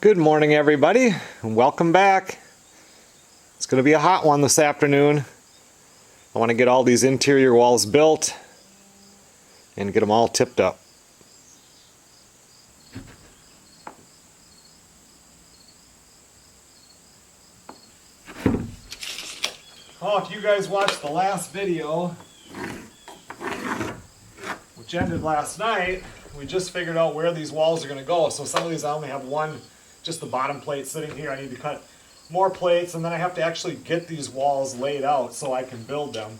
Good morning, everybody, and welcome back. It's going to be a hot one this afternoon. I want to get all these interior walls built and get them all tipped up. Oh, if you guys watched the last video, which ended last night, we just figured out where these walls are going to go. So some of these I only have one, just the bottom plate sitting here. I need to cut more plates, and then I have to actually get these walls laid out so I can build them.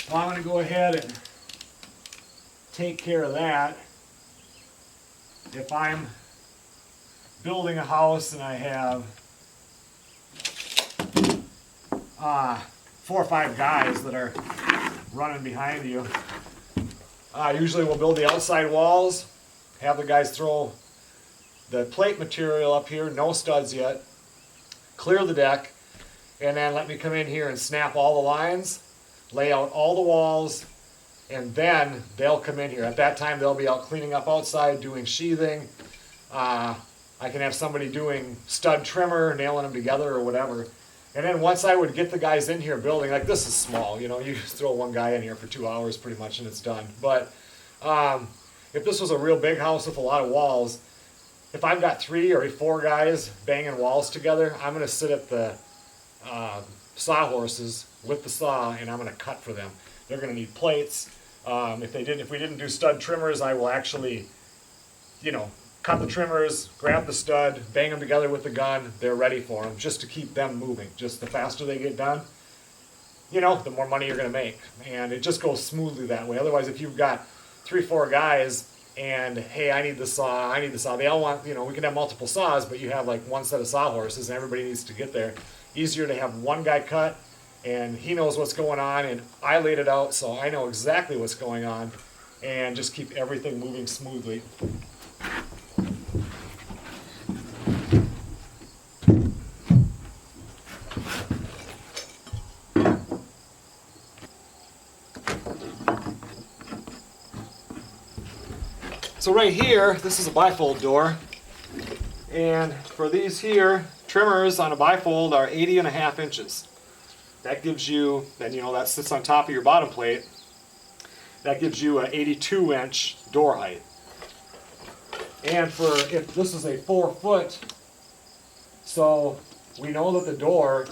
Well, I'm going to go ahead and take care of that. If I'm building a house and I have 4 or 5 guys that are running behind you, usually we'll build the outside walls, have the guys throw the plate material up here, no studs yet, clear the deck, and then let me come in here and snap all the lines, lay out all the walls, and then they'll come in here. At that time they'll be out cleaning up outside, doing sheathing. I can have somebody doing stud trimmer, nailing them together or whatever. And then once I would get the guys in here building, like this is small, you know, you just throw one guy in here for 2 hours pretty much and it's done. But if this was a real big house with a lot of walls, if I've got 3 or 4 guys banging walls together, I'm going to sit at the sawhorses with the saw and I'm going to cut for them. They're going to need plates. If we didn't do stud trimmers, I will actually, you know, cut the trimmers, grab the stud, bang them together with the gun. They're ready for them, just to keep them moving. Just the faster they get done, you know, the more money you're going to make. And it just goes smoothly that way. Otherwise, if you've got 3 or 4 guys and, hey, I need the saw, they all want, you know, we can have multiple saws, but you have like one set of sawhorses and everybody needs to get there. Easier to have one guy cut and he knows what's going on and I laid it out so I know exactly what's going on and just keep everything moving smoothly. So right here, this is a bifold door, and for these here, trimmers on a bifold are 80.5 inches. That gives you, then you know that sits on top of your bottom plate, that gives you an 82-inch door height. And if this is a 4-foot, so we know that the door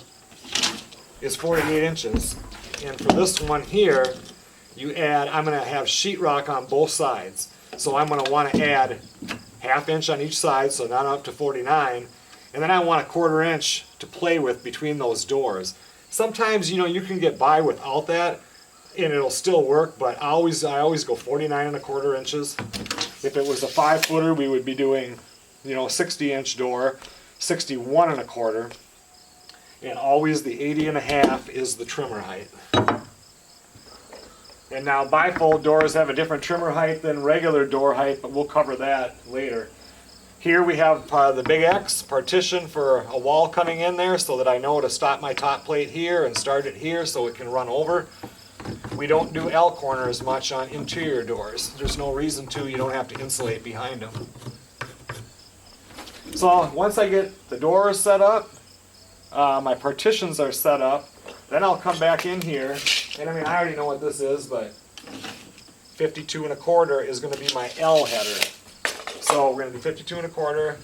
is 48 inches. And for this one here, you add, I'm going to have sheetrock on both sides. So I'm going to want to add 1/2 inch on each side, so now I'm up to 49. And then I want 1/4 inch to play with between those doors. Sometimes, you know, you can get by without that and it'll still work, but I always go 49.25 inches. If it was a 5-footer, we would be doing, you know, a 60-inch door, 61.25. And always the 80.5 is the trimmer height. And now bifold doors have a different trimmer height than regular door height, but we'll cover that later. Here we have the big X partition for a wall coming in there so that I know to stop my top plate here and start it here so it can run over. We don't do L corners much on interior doors. There's no reason to. You don't have to insulate behind them. So once I get the doors set up, my partitions are set up, then I'll come back in here. And I mean, I already know what this is, but 52.25 is going to be my L header. So we're going to do 52.25,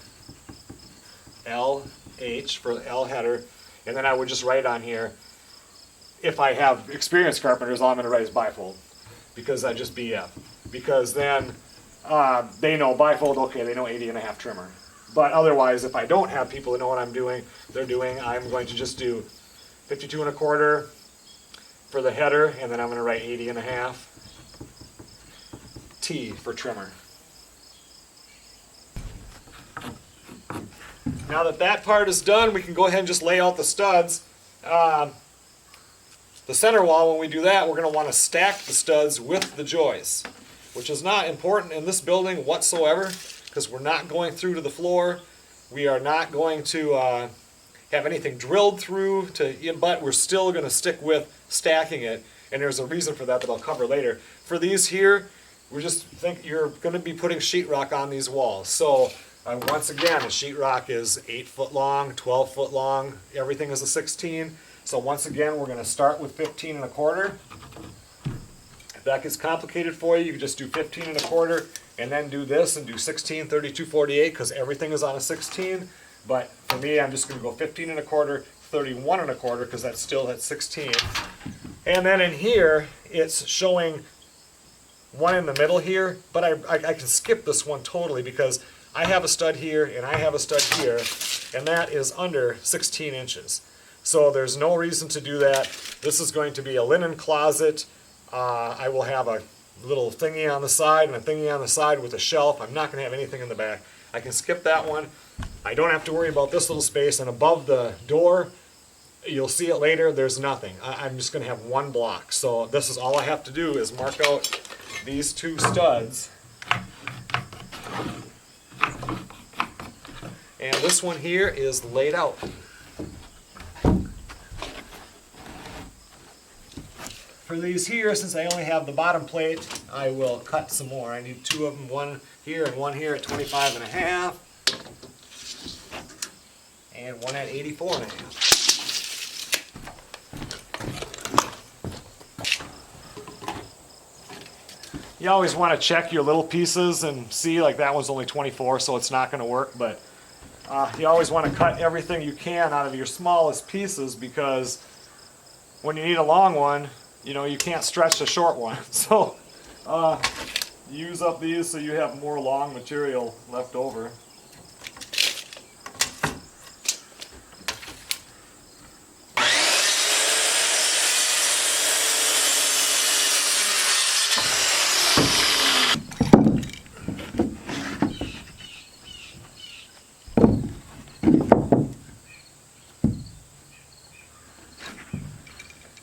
LH for L header, and then I would just write on here, if I have experienced carpenters, all I'm going to write is bifold, because I just BF. Because then they know bifold, okay, they know 80.5 trimmer. But otherwise, if I don't have people that know what I'm going to just do 52.25 for the header, and then I'm going to write 80.5 T for trimmer. Now that that part is done, we can go ahead and just lay out the studs. The center wall, when we do that, we're going to want to stack the studs with the joists, which is not important in this building whatsoever, because we're not going through to the floor. We are not going to have anything drilled through, but we're still going to stick with stacking it, and there's a reason for that I'll cover later. For these here, we just think you're going to be putting sheetrock on these walls. So Once again, the sheetrock is 8 foot long, 12 foot long, everything is a 16. So once again, we're going to start with 15 1/4. If that gets complicated for you, you can just do 15 1/4 and then do this and do 16, 32, 48 because everything is on a 16. But for me, I'm just going to go 15 1/4, 31 1/4 because that's still at 16. And then in here, it's showing one in the middle here, but I can skip this one totally because I have a stud here and I have a stud here, and that is under 16 inches. So there's no reason to do that. This is going to be a linen closet. I will have a little thingy on the side and a thingy on the side with a shelf. I'm not going to have anything in the back. I can skip that one. I don't have to worry about this little space, and above the door, you'll see it later, there's nothing. I'm just going to have one block. So this is all I have to do is mark out these 2 studs. And this one here is laid out. For these here, since I only have the bottom plate, I will cut some more. I need 2 of them, one here and one here at 25 1/2. And one at 84 1/2. You always want to check your little pieces and see, like that one's only 24, so it's not going to work, but you always want to cut everything you can out of your smallest pieces because when you need a long one, you know, you can't stretch a short one. So use up these so you have more long material left over.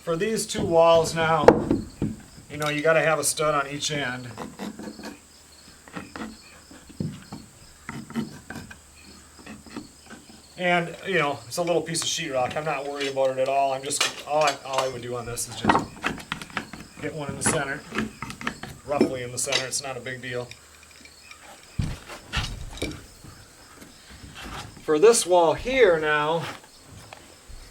For these 2 walls now, you know, you got to have a stud on each end. And, you know, it's a little piece of sheetrock. I'm not worried about it at all. I'm just, all I would do on this is just get one in the center, roughly in the center. It's not a big deal. For this wall here now,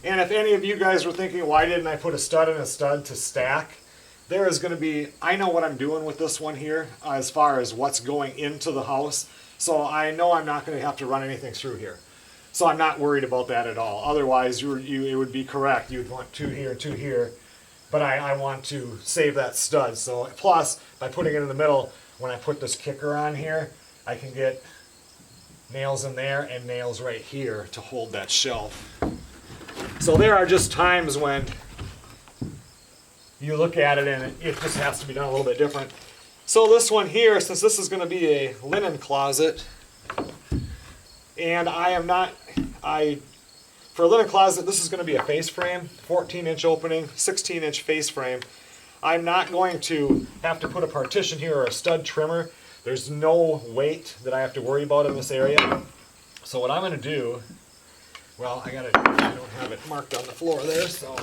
and if any of you guys were thinking, why didn't I put a stud and a stud to stack? There is going to be, I know what I'm doing with this one here as far as what's going into the house. So I know I'm not going to have to run anything through here. So I'm not worried about that at all. Otherwise, it would be correct. You'd want 2 here, 2 here. But I want to save that stud. So plus, by putting it in the middle, when I put this kicker on here, I can get nails in there and nails right here to hold that shelf. So there are just times when you look at it and it just has to be done a little bit different. So this one here, since this is going to be a linen closet, and for a linen closet, this is going to be a face frame, 14-inch opening, 16-inch face frame. I'm not going to have to put a partition here or a stud trimmer. There's no weight that I have to worry about in this area. So what I'm going to do, well, I don't have it marked on the floor there, so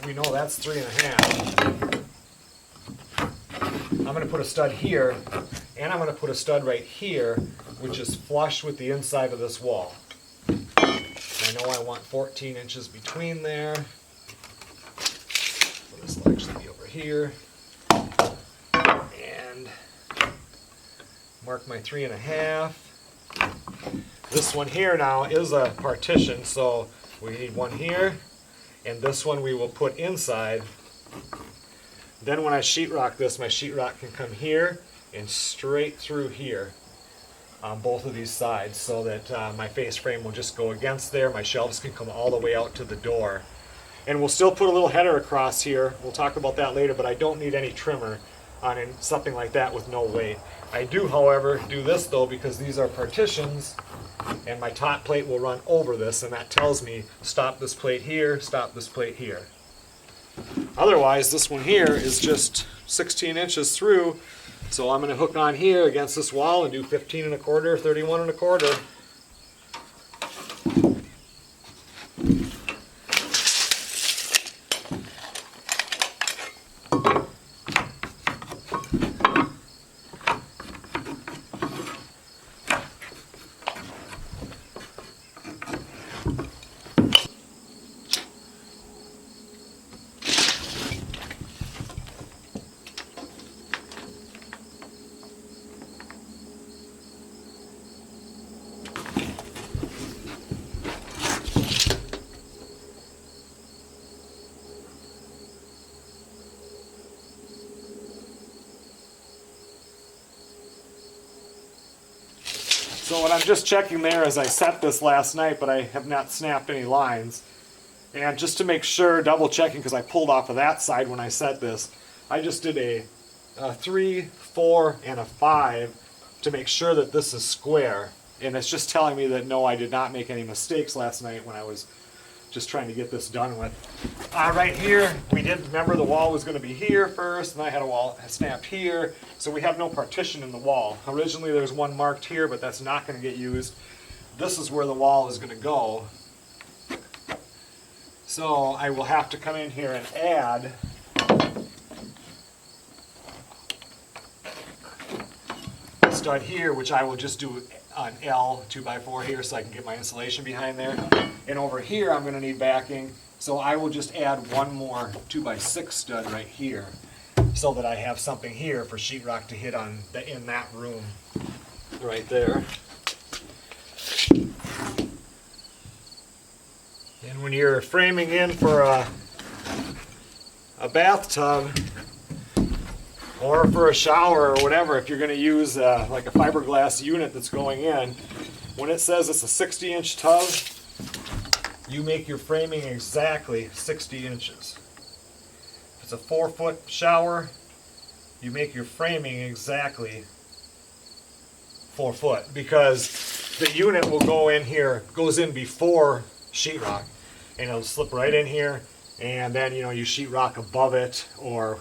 we know that's 3 1/2. I'm going to put a stud here, and I'm going to put a stud right here, which is flush with the inside of this wall. I know I want 14 inches between there, so this will actually be over here. And mark my 3 1/2. This one here now is a partition, so we need one here, and this one we will put inside. Then when I sheetrock this, my sheetrock can come here and straight through here on both of these sides, so that my face frame will just go against there. My shelves can come all the way out to the door. And we'll still put a little header across here. We'll talk about that later, but I don't need any trimmer on something like that with no weight. I do, however, do this though, because these are partitions, and my top plate will run over this, and that tells me stop this plate here, stop this plate here. Otherwise, this one here is just 16 inches through, so I'm going to hook on here against this wall and do 15 1/4, 31 1/4. So what I'm just checking there is I set this last night, but I have not snapped any lines. And just to make sure, double checking, because I pulled off of that side when I set this, I just did a 3, 4, and a 5 to make sure that this is square. And it's just telling me that no, I did not make any mistakes last night when I was just trying to get this done with. Right here, we did remember the wall was going to be here first, and I had a wall snapped here, so we have no partition in the wall. Originally there's one marked here, but that's not going to get used. This is where the wall is going to go. So I will have to come in here and add a stud here, which I will just do an L 2x4 here so I can get my insulation behind there. And over here I'm going to need backing, so I will just add one more 2x6 stud right here so that I have something here for sheetrock to hit on in that room right there. And when you're framing in for a bathtub or for a shower or whatever, if you're going to use like a fiberglass unit that's going in, when it says it's a 60-inch tub, you make your framing exactly 60 inches. If it's a 4-foot shower, you make your framing exactly 4 foot, because the unit will go in here, goes in before sheetrock, and it'll slip right in here, and then you sheetrock above it. Or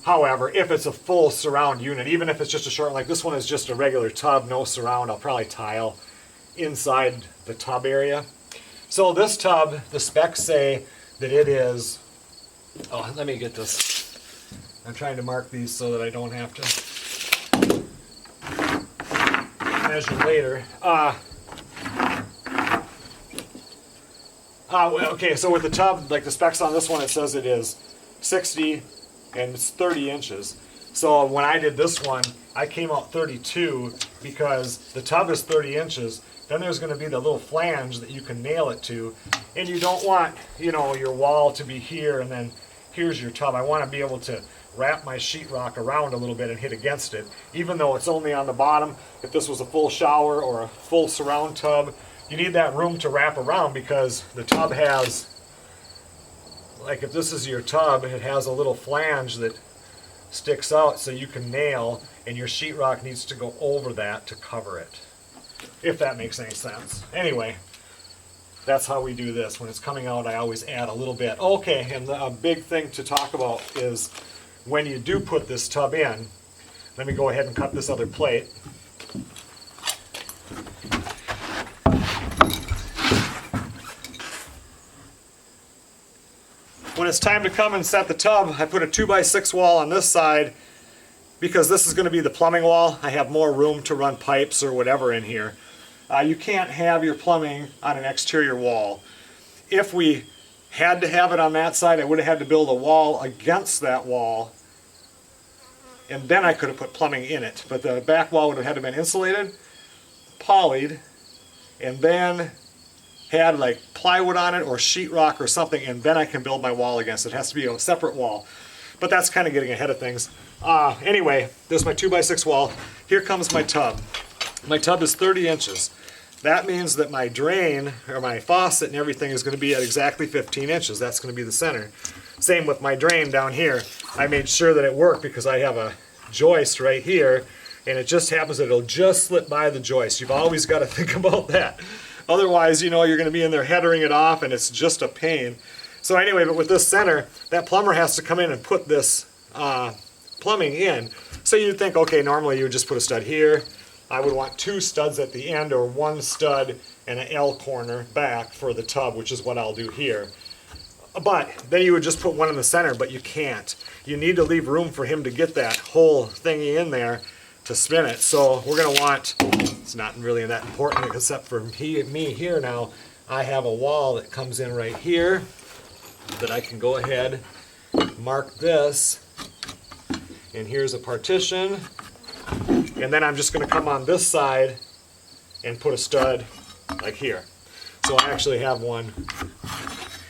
however, if it's a full surround unit, even if it's just a short, like this one is just a regular tub, no surround, I'll probably tile inside the tub area. So this tub, the specs say that it is, oh, let me get this. I'm trying to mark these so that I don't have to measure later. Okay, so with the tub, like the specs on this one, it says it is 60 and it's 30 inches. So when I did this one, I came out 32 because the tub is 30 inches. Then there's going to be the little flange that you can nail it to, and you don't want, your wall to be here and then here's your tub. I want to be able to wrap my sheetrock around a little bit and hit against it, even though it's only on the bottom. If this was a full shower or a full surround tub, you need that room to wrap around, because the tub has, like if this is your tub, it has a little flange that sticks out so you can nail, and your sheetrock needs to go over that to cover it. If that makes any sense. Anyway, that's how we do this. When it's coming out, I always add a little bit. Okay, and a big thing to talk about is when you do put this tub in, let me go ahead and cut this other plate. When it's time to come and set the tub, I put a 2x6 wall on this side, because this is going to be the plumbing wall. I have more room to run pipes or whatever in here. You can't have your plumbing on an exterior wall. If we had to have it on that side, I would have had to build a wall against that wall, and then I could have put plumbing in it. But the back wall would have had to have been insulated, polyed, and then had like plywood on it or sheetrock or something, and then I can build my wall against it. It has to be a separate wall. But that's kind of getting ahead of things. Anyway, there's my 2x6 wall. Here comes my tub. My tub is 30 inches. That means that my drain, or my faucet and everything, is going to be at exactly 15 inches. That's going to be the center. Same with my drain down here. I made sure that it worked because I have a joist right here, and it just happens that it'll just slip by the joist. You've always got to think about that. Otherwise, you're going to be in there headering it off, and it's just a pain. So anyway, but with this center, that plumber has to come in and put this plumbing in. So you'd think, okay, normally you would just put a stud here. I would want 2 studs at the end, or 1 stud and an L corner back for the tub, which is what I'll do here. But then you would just put 1 in the center, but you can't. You need to leave room for him to get that whole thingy in there to spin it. So we're going to want, it's not really that important except for me here now, I have a wall that comes in right here that I can go ahead, mark this, and here's a partition. And then I'm just going to come on this side and put a stud like here. So I actually have one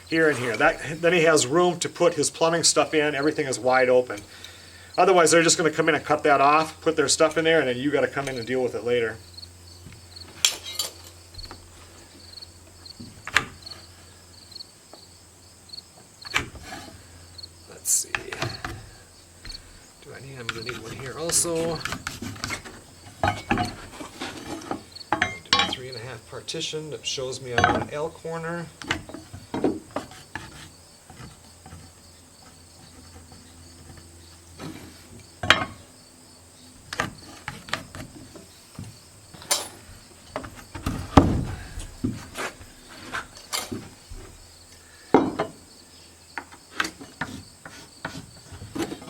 here and here. Then he has room to put his plumbing stuff in. Everything is wide open. Otherwise, they're just going to come in and cut that off, put their stuff in there, and then you got to come in and deal with it later. And I'm going to need one here also. Do a 3.5 partition that shows me I'm on an L corner.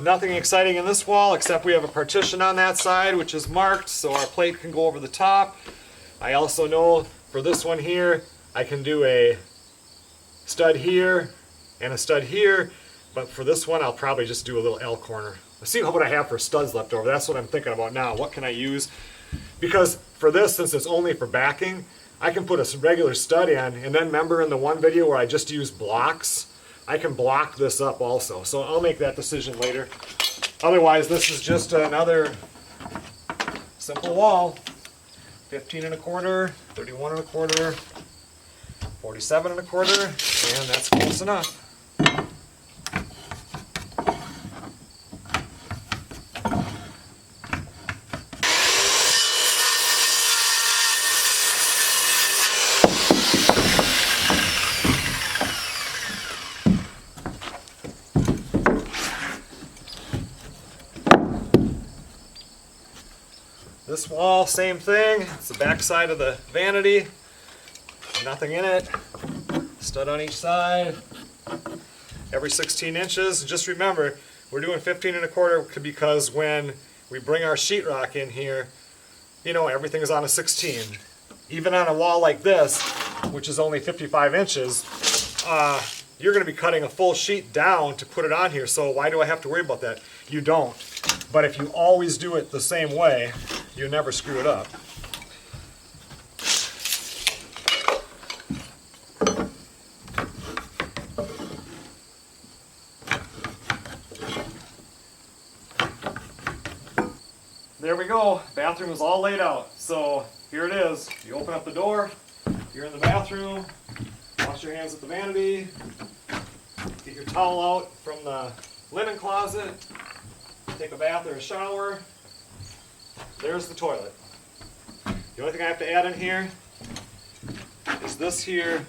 Nothing exciting in this wall except we have a partition on that side which is marked so our plate can go over the top. I also know for this one here I can do a stud here and a stud here, but for this one I'll probably just do a little L corner. Let's see what I have for studs left over. That's what I'm thinking about now. What can I use? Because for this, since it's only for backing, I can put a regular stud in, and then remember in the one video where I just used blocks, I can block this up also. So I'll make that decision later. Otherwise, this is just another simple wall. 15.25, 31.25, 47.25, and that's close enough. This wall, same thing. It's the back side of the vanity. Nothing in it. Stud on each side. Every 16 inches. Just remember, we're doing 15.25 because when we bring our sheetrock in here, you know, everything is on a 16. Even on a wall like this, which is only 55 inches, you're going to be cutting a full sheet down to put it on here. So why do I have to worry about that? You don't. But if you always do it the same way, you never screw it up. There we go. Bathroom is all laid out. So here it is. You open up the door. You're in the bathroom. Wash your hands at the vanity. Get your towel out from the linen closet. Take a bath or a shower. There's the toilet. The only thing I have to add in here is this here.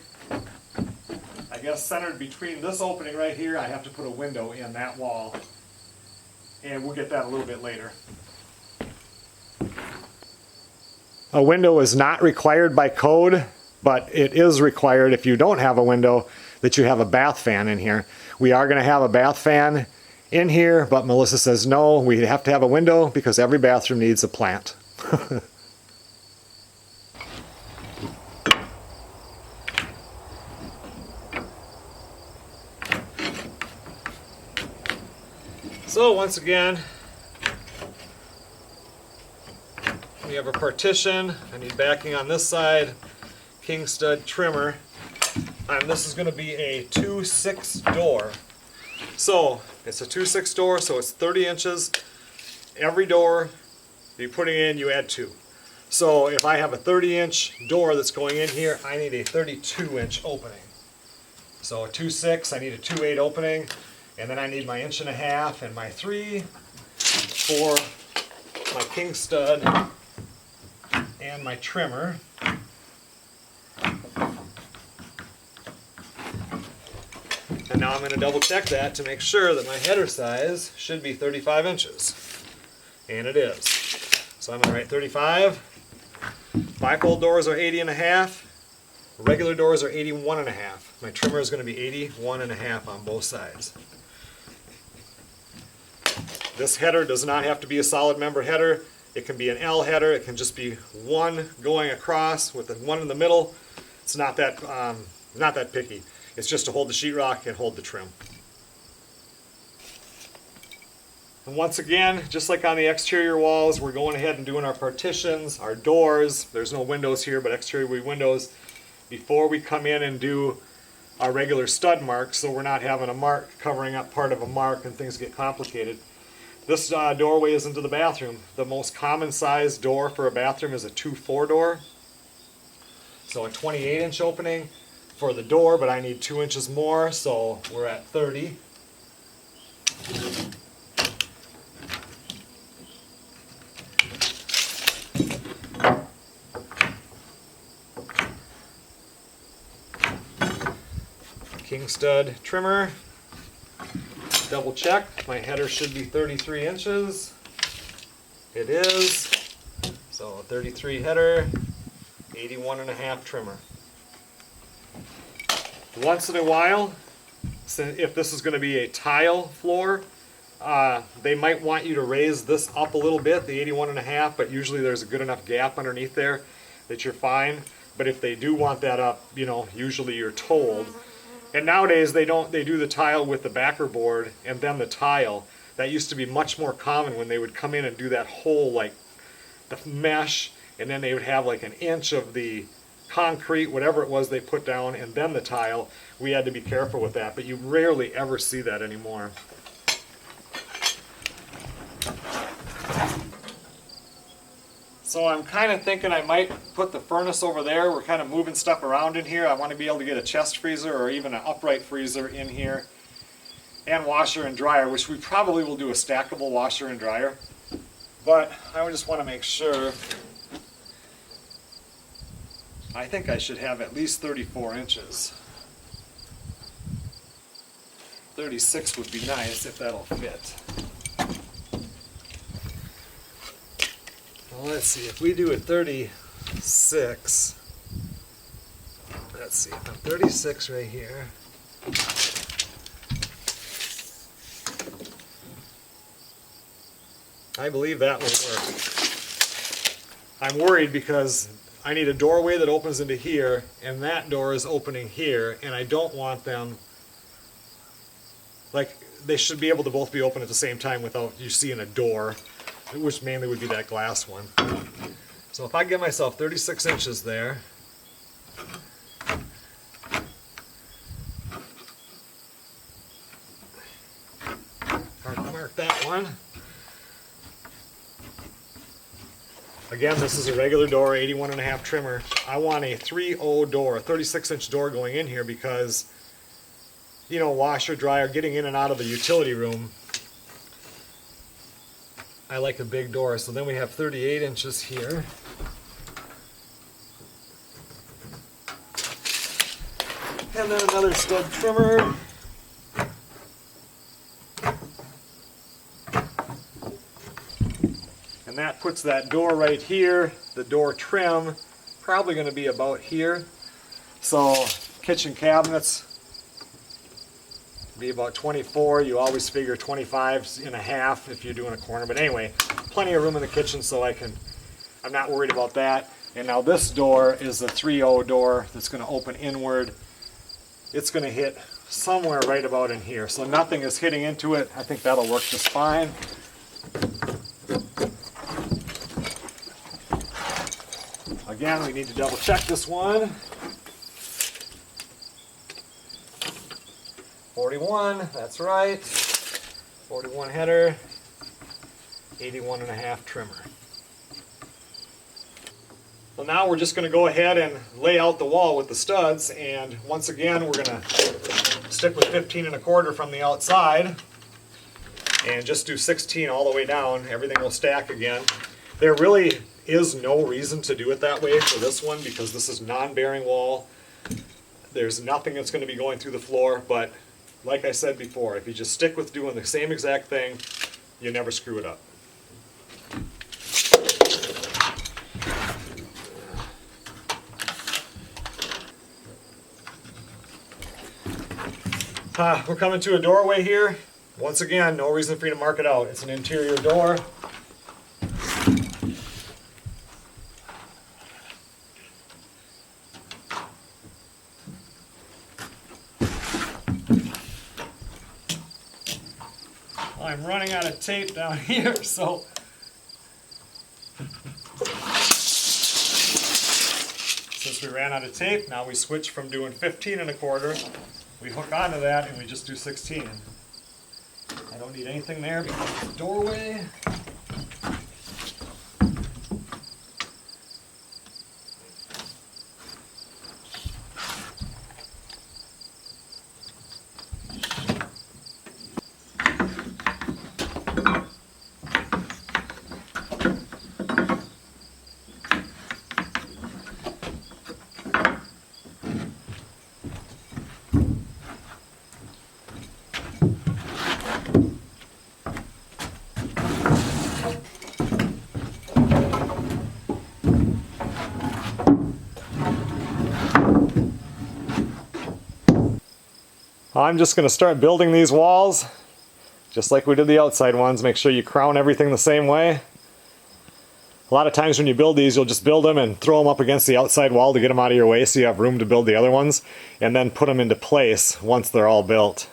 I guess centered between this opening right here, I have to put a window in that wall. And we'll get that a little bit later. A window is not required by code, but it is required if you don't have a window that you have a bath fan in here. We are going to have a bath fan in here, but Melissa says no, we have to have a window because every bathroom needs a plant. So once again, we have a partition. I need backing on this side, king stud trimmer, and this is going to be a 2/6 door. So it's a 2/6 door, so it's 30 inches. Every door you're putting in, you add 2. So if I have a 30-inch door that's going in here, I need a 32-inch opening. So a 2/6, I need a 2/8 opening, and then I need my 1.5 and my 3 for my king stud and my trimmer. And now I'm going to double check that to make sure that my header size should be 35 inches. And it is. So I'm going to write 35. Bifold doors are 80.5. Regular doors are 81.5. My trimmer is going to be 81.5 on both sides. This header does not have to be a solid member header. It can be an L header. It can just be one going across with the one in the middle. It's not that picky. It's just to hold the sheetrock and hold the trim. And once again, just like on the exterior walls, we're going ahead and doing our partitions, our doors. There's no windows here, but exterior windows before we come in and do our regular stud marks, so we're not having a mark covering up part of a mark and things get complicated. This doorway is into the bathroom. The most common size door for a bathroom is a 2/4 door. So a 28-inch opening for the door, but I need 2 inches more, so we're at 30. king stud trimmer. Double check, my header should be 33 inches. It is. So 33 header, 81.5 trimmer. Once in a while, if this is going to be a tile floor, they might want you to raise this up a little bit, the 81.5, but usually there's a good enough gap underneath there that you're fine. But if they do want that up, you know, usually you're told. And nowadays they do the tile with the backer board and then the tile. That used to be much more common when they would come in and do that whole, like, the mesh, and then they would have like an inch of the concrete, whatever it was they put down, and then the tile. We had to be careful with that, but you rarely ever see that anymore. So I'm kind of thinking I might put the furnace over there. We're kind of moving stuff around in here. I want to be able to get a chest freezer or even an upright freezer in here. And washer and dryer, which we probably will do a stackable washer and dryer. But I just want to make sure. I think I should have at least 34 inches. 36 would be nice if that'll fit. Well, let's see, if we do a 36, let's see, if I'm 36 right here, I believe that will work. I'm worried because I need a doorway that opens into here, and that door is opening here, and I don't want them, like, they should be able to both be open at the same time without you seeing a door, which mainly would be that glass one. So if I give myself 36 inches there, mark that one. Again, this is a regular door, 81.5 trimmer. I want a 3.0 door, a 36-inch door going in here because, you know, washer, dryer, getting in and out of the utility room, I like a big door. So then we have 38 inches here. And then another stud trimmer. And that puts that door right here. The door trim, probably going to be about here. So kitchen cabinets, be about 24. You always figure 25.5 if you're doing a corner. But anyway, plenty of room in the kitchen, so I'm not worried about that. And now this door is the 3.0 door that's going to open inward. It's going to hit somewhere right about in here. So nothing is hitting into it. I think that'll work just fine. Again, we need to double check this one. 41, that's right. 41 header, 81.5 trimmer. Well, now we're just going to go ahead and lay out the wall with the studs, and once again we're going to stick with 15.25 from the outside and just do 16 all the way down. Everything will stack again. There really is no reason to do it that way for this one because this is non-bearing wall. There's nothing that's going to be going through the floor, but like I said before, if you just stick with doing the same exact thing, you never screw it up. We're coming to a doorway here. Once again, no reason for you to mark it out. It's an interior door. I'm running out of tape down here, so since we ran out of tape, now we switch from doing 15.25. We hook onto that and we just do 16. I don't need anything there because it's a doorway. I'm just going to start building these walls just like we did the outside ones. Make sure you crown everything the same way. A lot of times when you build these, you'll just build them and throw them up against the outside wall to get them out of your way so you have room to build the other ones, and then put them into place once they're all built.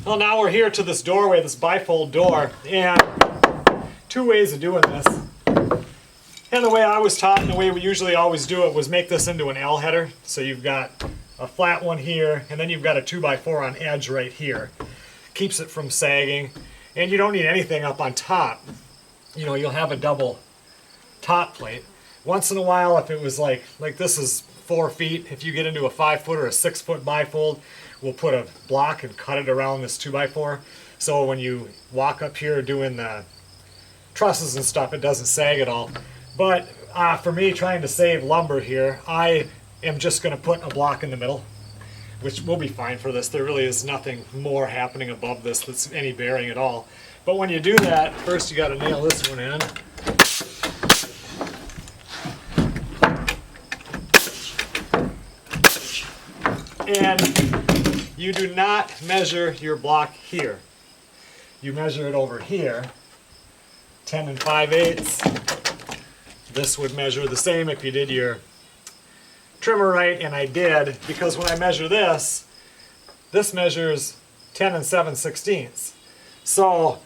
Well, now we're here to this doorway, this bifold door, and two ways of doing this. And the way I was taught, and the way we usually always do it, was make this into an L header. So you've got a flat one here, and then you've got a 2x4 on edge right here. Keeps it from sagging, and you don't need anything up on top. You know, you'll have a double top plate. Once in a while, if it was like this is 4 feet, if you get into a 5-foot or a 6-foot bifold, we'll put a block and cut it around this 2x4. So when you walk up here doing the trusses and stuff, it doesn't sag at all. But for me, trying to save lumber here, I am just going to put a block in the middle, which will be fine for this. There really is nothing more happening above this that's any bearing at all. But when you do that, first you got to nail this one in. And you do not measure your block here. You measure it over here, 10 5/8. This would measure the same if you did your trimmer right, and I did, because when I measure this measures 10 7/16. So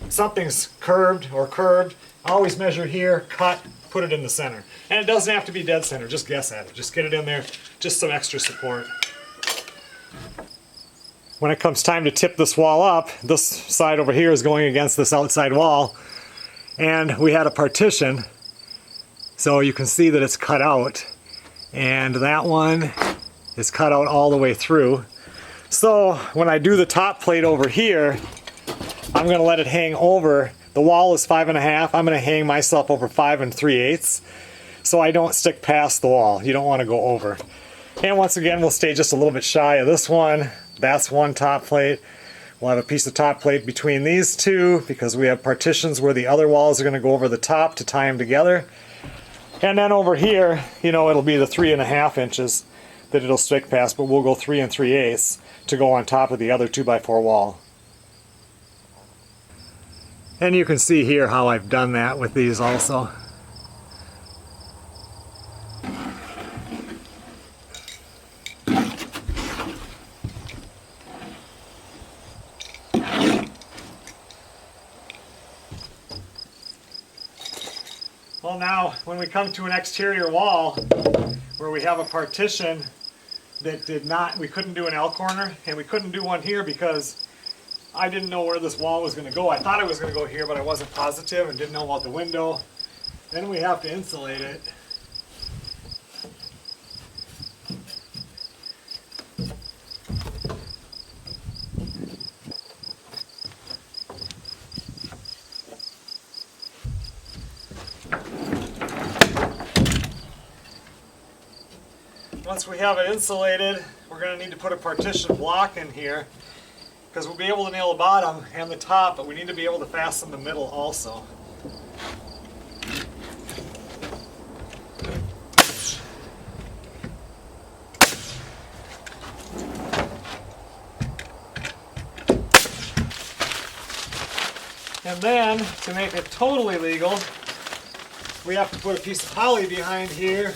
something's curved or curved, always measure here, cut, put it in the center. And it doesn't have to be dead center, just guess at it. Just get it in there, just some extra support. When it comes time to tip this wall up, this side over here is going against this outside wall, and we had a partition, so you can see that it's cut out, and that one is cut out all the way through. So when I do the top plate over here, I'm going to let it hang over. The wall is 5.5. I'm going to hang myself over 5 3/8, so I don't stick past the wall. You don't want to go over. And once again, we'll stay just a little bit shy of this one. That's one top plate. We'll have a piece of top plate between these two because we have partitions where the other walls are going to go over the top to tie them together. And then over here, you know, it'll be the 3.5 inches that it'll stick past, but we'll go 3 3/8 to go on top of the other 2x4 wall. And you can see here how I've done that with these also. Well, now when we come to an exterior wall where we have a partition that we couldn't do an L corner, and we couldn't do one here because I didn't know where this wall was going to go. I thought it was going to go here, but I wasn't positive and didn't know about the window. Then we have to insulate it. once we have it insulated, we're going to need to put a partition block in here because we'll be able to nail the bottom and the top, but we need to be able to fasten the middle also. And then, to make it totally legal, we have to put a piece of poly behind here,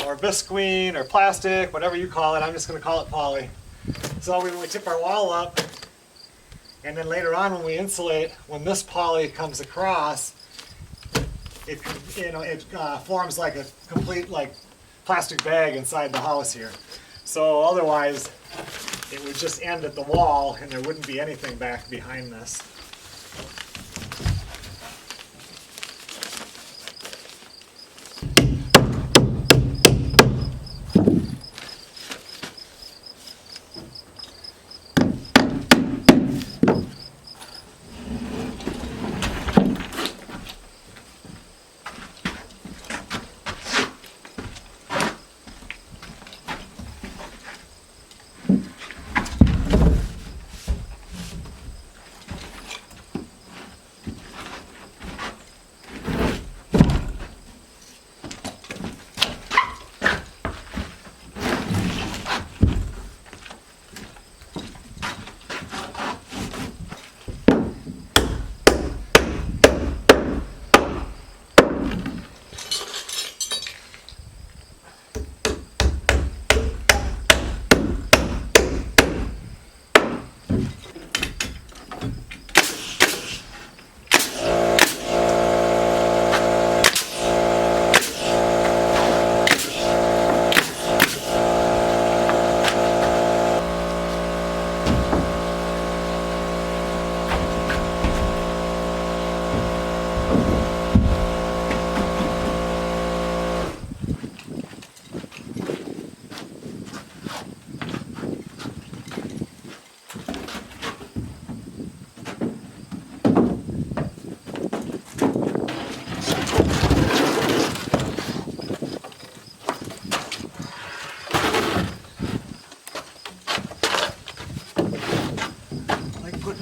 or visqueen, or plastic, whatever you call it. I'm just going to call it poly. So when we tip our wall up, and then later on when we insulate, when this poly comes across, it forms like a complete plastic bag inside the house here. So otherwise, it would just end at the wall, and there wouldn't be anything back behind this.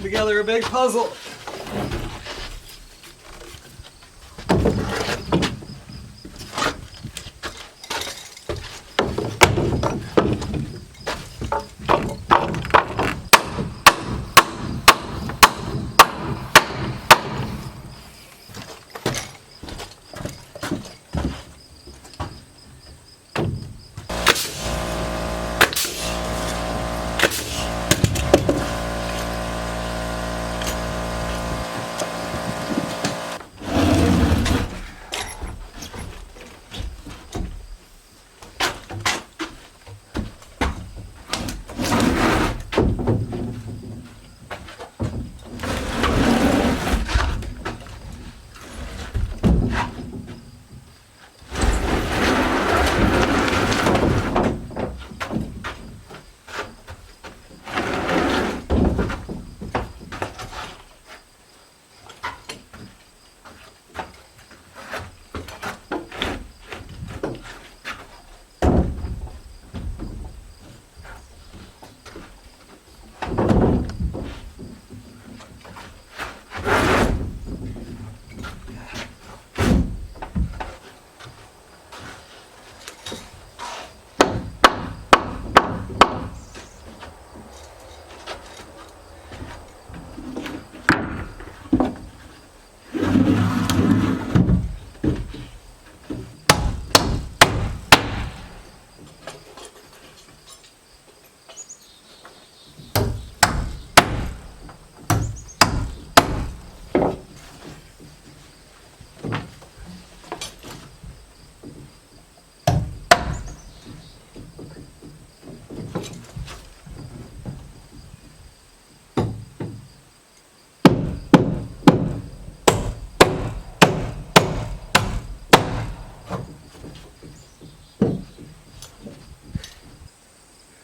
Together a big puzzle.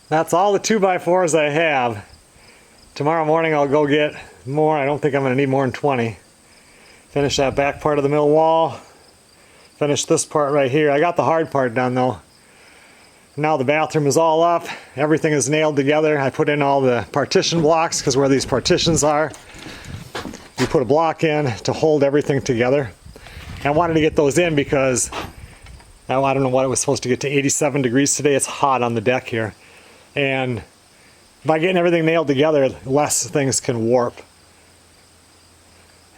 That's all the 2x4s I have. Tomorrow morning I'll go get more. I don't think I'm going to need more than 20. Finish that back part of the middle wall. Finish this part right here. I got the hard part done though. Now the bathroom is all up. Everything is nailed together. I put in all the partition blocks because where these partitions are, you put a block in to hold everything together. And I wanted to get those in because I don't know what it was supposed to get to 87 degrees today. It's hot on the deck here. And by getting everything nailed together, less things can warp.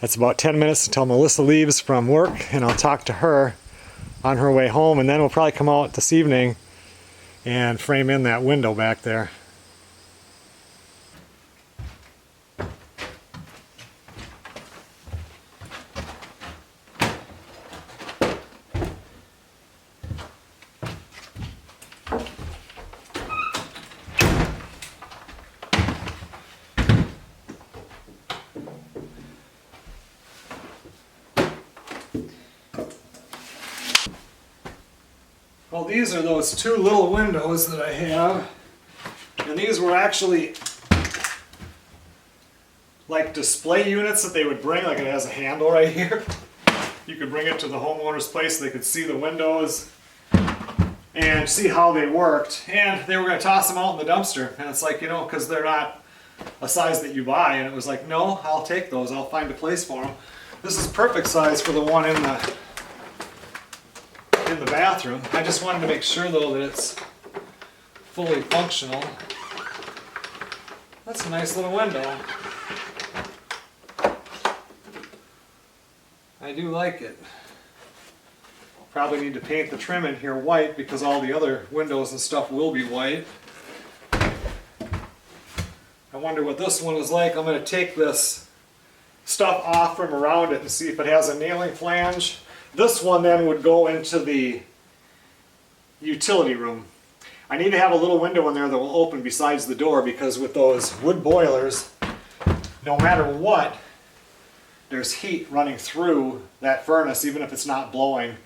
It's about 10 minutes until Melissa leaves from work, and I'll talk to her on her way home, and then we'll probably come out this evening and frame in that window back there. Well, these are those two little windows that I have, and these were actually like display units that they would bring, like it has a handle right here. You could bring it to the homeowner's place so they could see the windows and see how they worked, and they were going to toss them out in the dumpster, and it's like, you know, because they're not a size that you buy, and it was like, no, I'll take those, I'll find a place for them. This is perfect size for the one in the bathroom. I just wanted to make sure though that it's fully functional. That's a nice little window. I do like it. Probably need to paint the trim in here white because all the other windows and stuff will be white. I wonder what this one is like. I'm going to take this stuff off from around it and see if it has a nailing flange. This one then would go into the utility room. I need to have a little window in there that will open besides the door because with those wood boilers, no matter what, there's heat running through that furnace even if it's not blowing.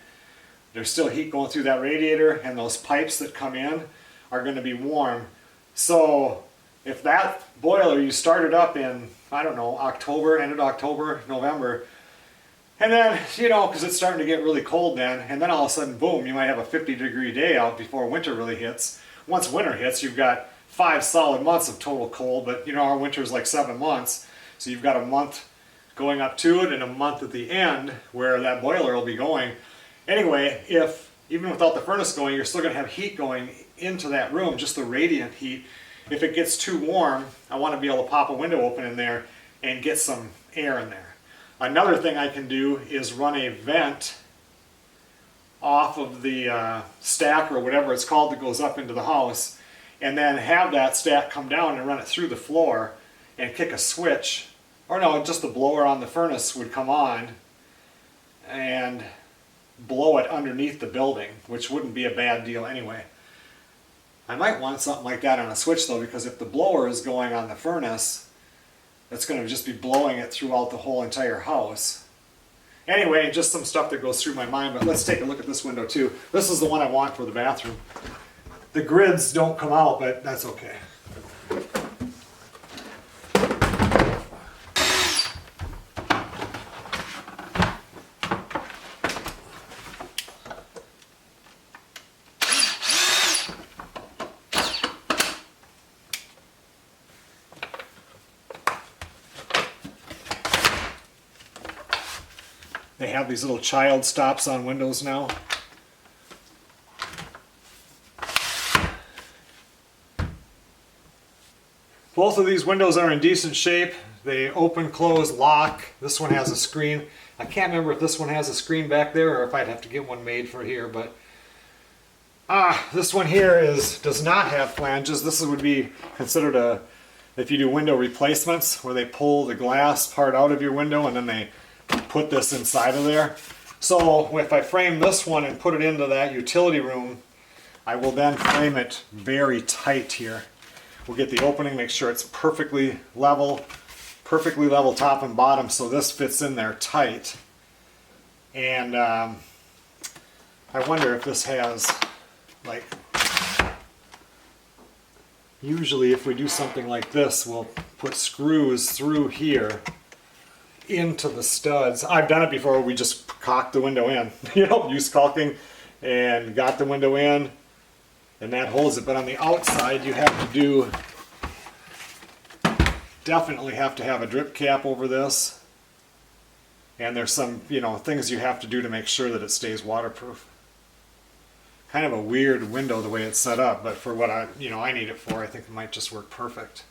There's still heat going through that radiator, and those pipes that come in are going to be warm. So if that boiler you started up in, I don't know, October, end of October, November, and then, you know, because it's starting to get really cold then, and then all of a sudden, boom, you might have a 50-degree day out before winter really hits. Once winter hits, you've got 5 solid months of total cold, but you know, our winter is like 7 months, so you've got a month going up to it and a month at the end where that boiler will be going. Anyway, if, even without the furnace going, you're still going to have heat going into that room, just the radiant heat. If it gets too warm, I want to be able to pop a window open in there and get some air in there. Another thing I can do is run a vent off of the stack or whatever it's called that goes up into the house, and then have that stack come down and run it through the floor and kick a switch, or no, just the blower on the furnace would come on and blow it underneath the building, which wouldn't be a bad deal anyway. I might want something like that on a switch though, because if the blower is going on the furnace, it's going to just be blowing it throughout the whole entire house. Anyway, just some stuff that goes through my mind, but let's take a look at this window too. This is the one I want for the bathroom. The grids don't come out, but that's okay. They have these little child stops on windows now. Both of these windows are in decent shape. They open, close, lock. This one has a screen. I can't remember if this one has a screen back there or if I'd have to get one made for here, but this one here does not have flanges. This would be considered if you do window replacements, where they pull the glass part out of your window and then they put this inside of there. So if I frame this one and put it into that utility room, I will then frame it very tight here. We'll get the opening, make sure it's perfectly level top and bottom, so this fits in there tight. And I wonder if this has, like, usually if we do something like this, we'll put screws through here into the studs. I've done it before. We just caulked the window in, you know, used caulking and got the window in and that holds it. But on the outside, you have to definitely have to have a drip cap over this. And there's some, things you have to do to make sure that it stays waterproof. Kind of a weird window the way it's set up, but for what I need it for, I think it might just work perfect.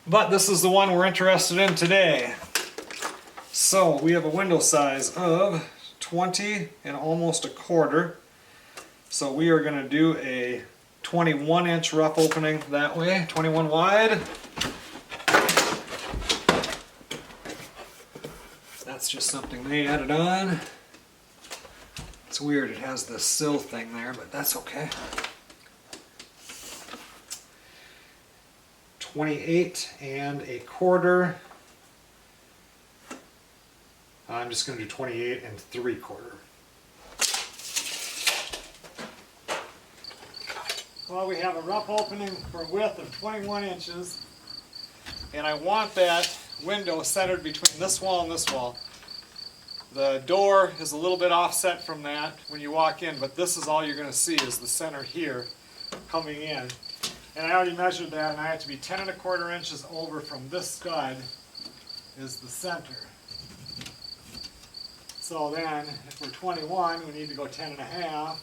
But this is the one we're interested in today. So we have a window size of 20 and almost a quarter. So we are going to do a 21-inch rough opening that way, 21 wide. That's just something they added on. It's weird, it has the sill thing there, but that's okay. 28 and a quarter. I'm just going to do 28 and 3/4. Well, we have a rough opening for a width of 21 inches, and I want that window centered between this wall and this wall. The door is a little bit offset from that when you walk in, but this is all you're going to see is the center here coming in. And I already measured that, and I have to be 10 1/4 inches over from this stud is the center. So then, if we're 21, we need to go 10 1/2.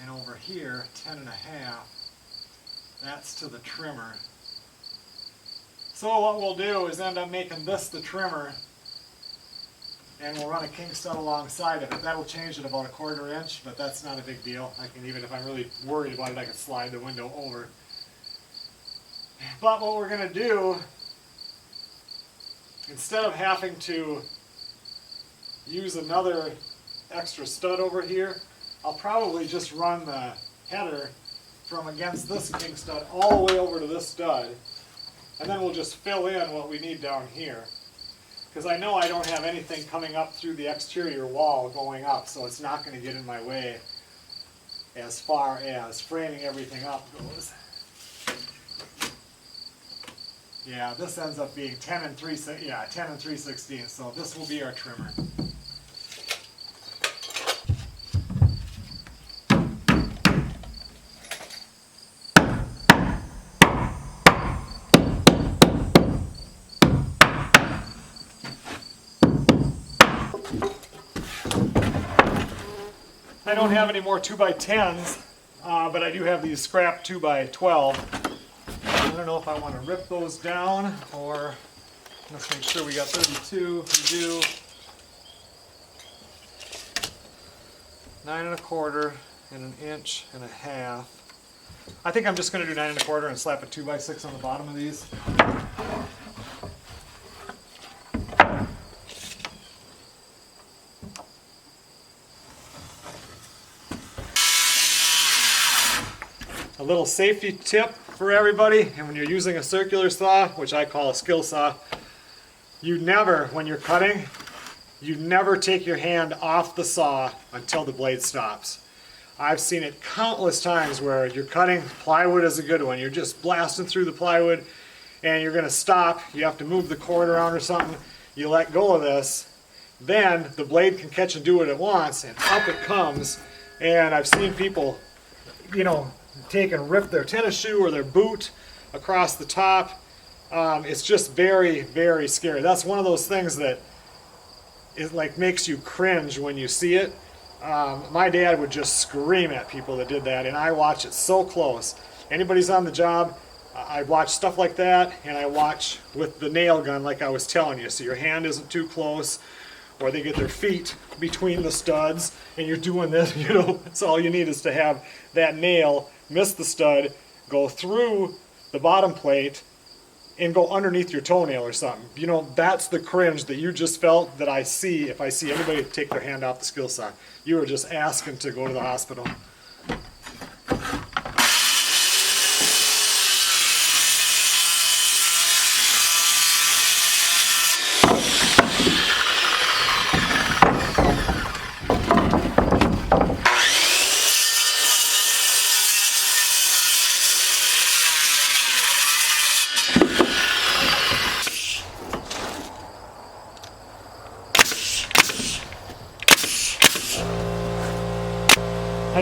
And over here, 10 1/2. That's to the trimmer. So what we'll do is end up making this the trimmer, and we'll run a king stud alongside of it. That'll change it about 1/4 inch, but that's not a big deal. I can, even if I'm really worried about it, I can slide the window over. But what we're going to do, instead of having to use another extra stud over here, I'll probably just run the header from against this king stud all the way over to this stud, and then we'll just fill in what we need down here. Because I know I don't have anything coming up through the exterior wall going up, so it's not going to get in my way as far as framing everything up goes. Yeah, this ends up being 10 and 3/16, so this will be our trimmer. I don't have any more 2x10s, but I do have these scrap 2x12. I don't know if I want to rip those down, or let's make sure we got 32. We do 9 1/4 and 1.5 inches. I think I'm just going to do 9 1/4 and slap a 2x6 on the bottom of these. A little safety tip for everybody, and when you're using a circular saw, which I call a skill saw, you never, when you're cutting, you never take your hand off the saw until the blade stops. I've seen it countless times where you're cutting, plywood is a good one, you're just blasting through the plywood and you're going to stop, you have to move the cord around or something, you let go of this, then the blade can catch and do what it wants, and up it comes. And I've seen people, take and rip their tennis shoe or their boot across the top. It's just very, very scary. That's one of those things that makes you cringe when you see it. My dad would just scream at people that did that, and I watch it so close. Anybody's on the job, I watch stuff like that, and I watch with the nail gun like I was telling you, so your hand isn't too close, or they get their feet between the studs, and you're doing this, so all you need is to have that nail miss the stud, go through the bottom plate, and go underneath your toenail or something. That's the cringe that you just felt that I see if I see anybody take their hand off the skill saw. You are just asking to go to the hospital.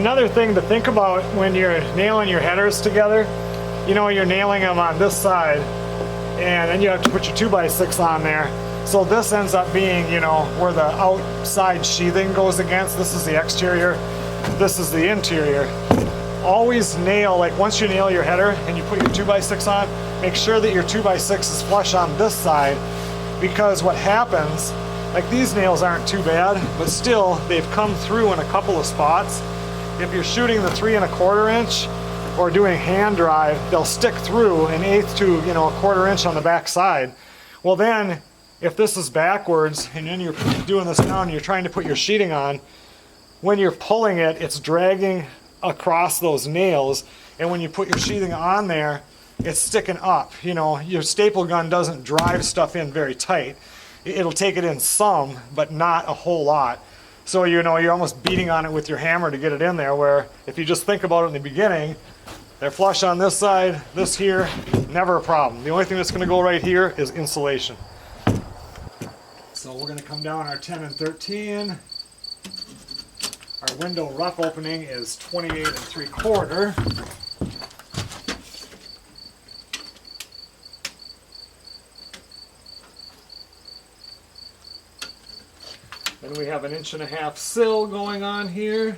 another thing to think about when you're nailing your headers together, you know, you're nailing them on this side, and then you have to put your 2x6 on there. So this ends up being, you know, where the outside sheathing goes against. This is the exterior, this is the interior. Always nail, like once you nail your header and you put your 2x6 on, make sure that your 2x6 is flush on this side, because what happens, like these nails aren't too bad, but still they've come through in a couple of spots. If you're shooting the 3 1/4 inch or doing hand drive, they'll stick through an 1/8 to, you know, 1/4 inch on the back side. Well then, if this is backwards and then you're doing this now and you're trying to put your sheeting on, when you're pulling it, it's dragging across those nails, and when you put your sheathing on there, it's sticking up. You know, your staple gun doesn't drive stuff in very tight. It'll take it in some, but not a whole lot. So, you know, you're almost beating on it with your hammer to get it in there, where if you just think about it in the beginning, they're flush on this side, this here, never a problem. The only thing that's going to go right here is insulation. So we're going to come down our 10 and 13. Our window rough opening is 28 3/4. Then we have an 1.5 inch sill going on here.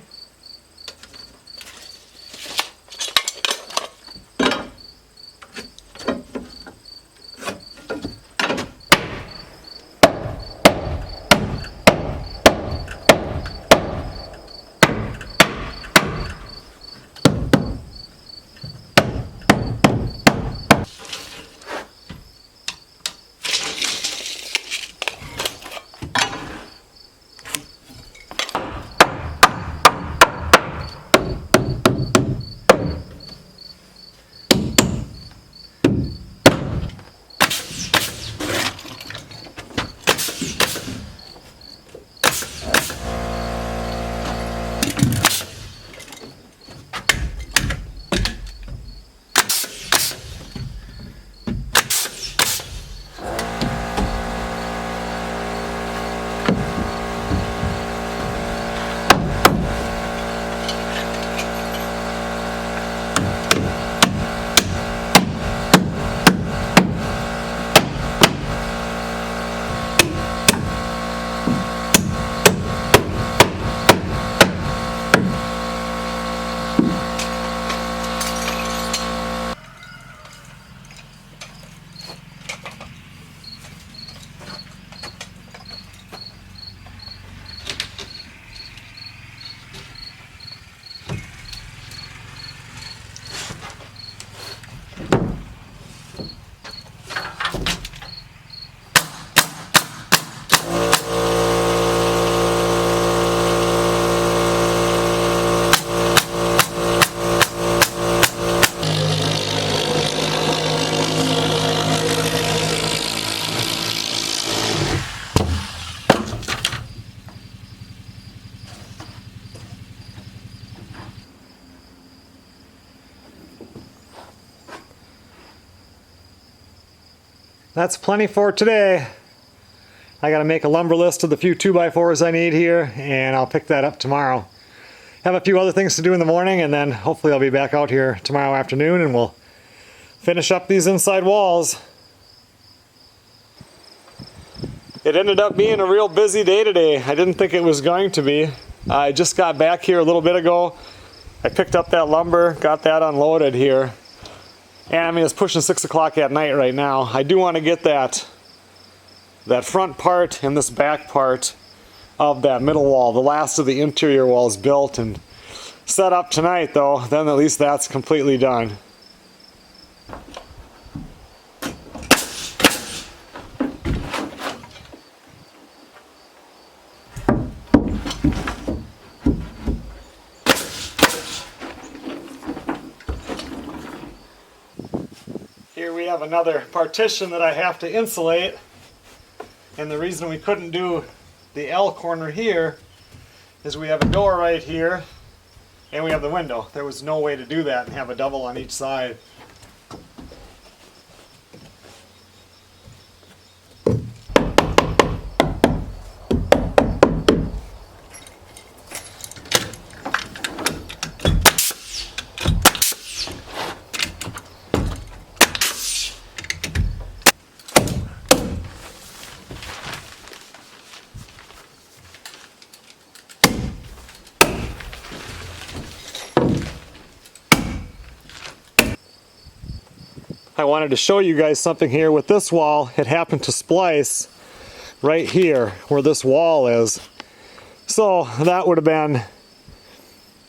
That's plenty for today. I gotta make a lumber list of the few 2x4s I need here, and I'll pick that up tomorrow. Have a few other things to do in the morning, and then hopefully I'll be back out here tomorrow afternoon and we'll finish up these inside walls. It ended up being a real busy day today. I didn't think it was going to be. I just got back here a little bit ago. I picked up that lumber, got that unloaded here. And I mean, it's pushing 6 o'clock at night right now. I do want to get that front part and this back part of that middle wall, the last of the interior walls, built and set up tonight though. Then at least that's completely done. Here we have another partition that I have to insulate, and the reason we couldn't do the L corner here is we have a door right here and we have the window. There was no way to do that and have a double on each side. I wanted to show you guys something here with this wall. It happened to splice right here where this wall is. So that would have been,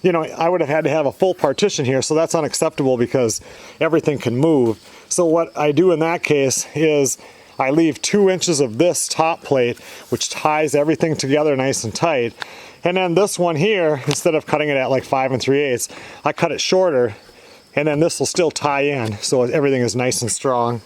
you know, I would have had to have a full partition here, so that's unacceptable because everything can move. So what I do in that case is I leave 2 inches of this top plate, which ties everything together nice and tight. And then this one here, instead of cutting it at like 5 3/8, I cut it shorter, and then this will still tie in, so everything is nice and strong.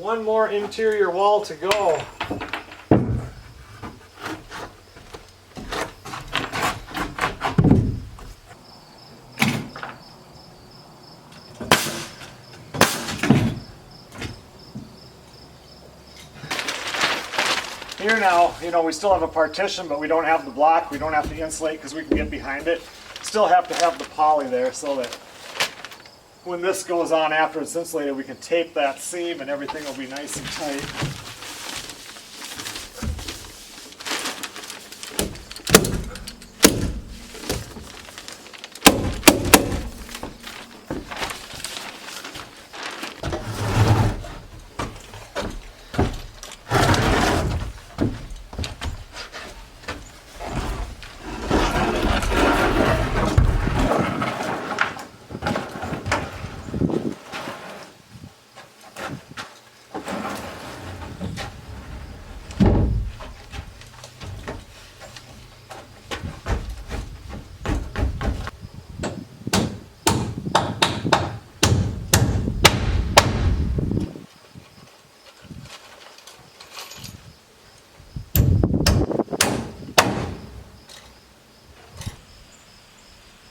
One more interior wall to go. Here now, you know, we still have a partition, but we don't have the block. We don't have to insulate because we can get behind it. Still have to have the poly there so that when this goes on after it's insulated, we can tape that seam and everything will be nice and tight.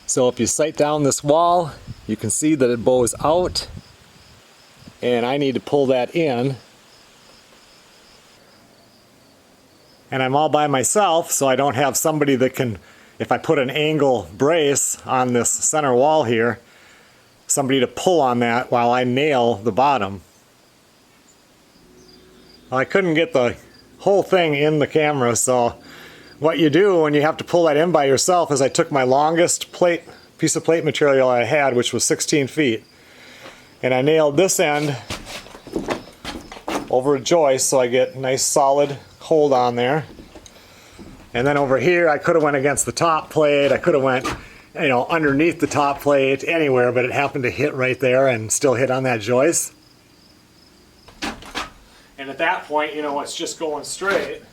So if you sight down this wall, you can see that it bows out, and I need to pull that in. And I'm all by myself, so I don't have somebody that can, if I put an angle brace on this center wall here, somebody to pull on that while I nail the bottom. Well, I couldn't get the whole thing in the camera, so what you do when you have to pull that in by yourself is I took my longest piece of plate material I had, which was 16 feet, and I nailed this end over a joist so I get a nice solid hold on there. And then over here I could have went against the top plate, I could have went, you know, underneath the top plate, anywhere, but it happened to hit right there and still hit on that joist. And at that point, you know, it's just going straight.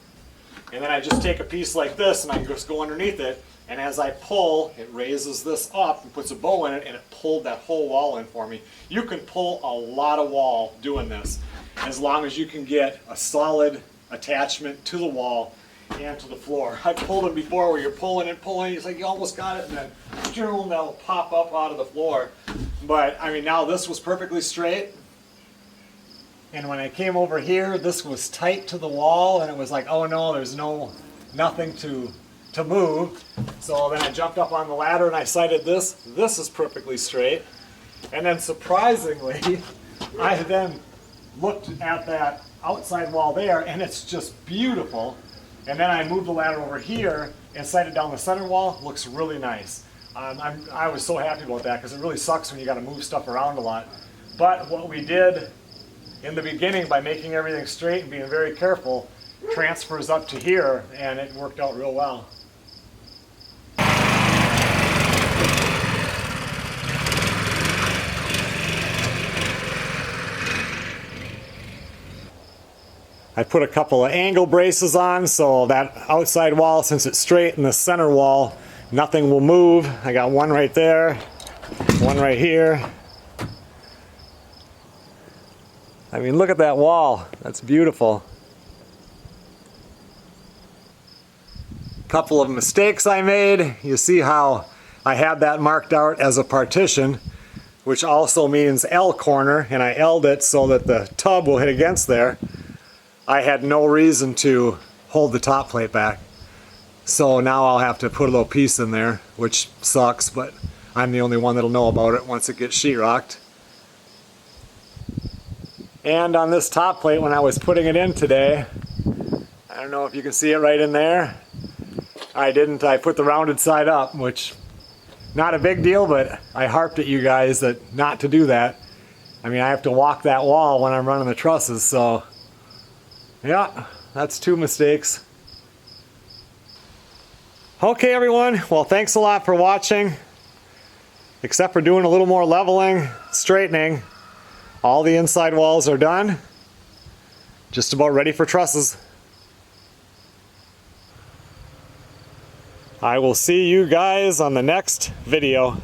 And then I just take a piece like this and I just go underneath it, and as I pull, it raises this up and puts a bow in it, and it pulled that whole wall in for me. You can pull a lot of wall doing this. as long as you can get a solid attachment to the wall and to the floor. I pulled them before where you're pulling and pulling, it's like you almost got it, and then that'll pop up out of the floor. But I mean, now this was perfectly straight. And when I came over here, this was tight to the wall, and it was like, oh no, there's nothing to move. So then I jumped up on the ladder and I sighted this. This is perfectly straight. And then surprisingly, I then looked at that outside wall there, and it's just beautiful. And then I moved the ladder over here and sighted down the center wall. Looks really nice. I was so happy about that, because it really sucks when you got to move stuff around a lot. But what we did in the beginning, by making everything straight and being very careful, transfers up to here, and it worked out real well. I put a couple of angle braces on, so that outside wall, since it's straight, and the center wall, nothing will move. I got one right there, one right here. I mean, look at that wall. That's beautiful. Couple of mistakes I made. You see how I had that marked out as a partition, which also means L corner, and I L'd it so that the tub will hit against there. I had no reason to hold the top plate back. So now I'll have to put a little piece in there, which sucks, but I'm the only one that'll know about it once it gets sheetrocked. And on this top plate, when I was putting it in today, I don't know if you can see it right in there. I put the rounded side up, which not a big deal, but I harped at you guys that not to do that. I mean, I have to walk that wall when I'm running the trusses, so yeah, that's 2 mistakes. Okay everyone, well thanks a lot for watching. Except for doing a little more leveling, straightening, all the inside walls are done. Just about ready for trusses. I will see you guys on the next video.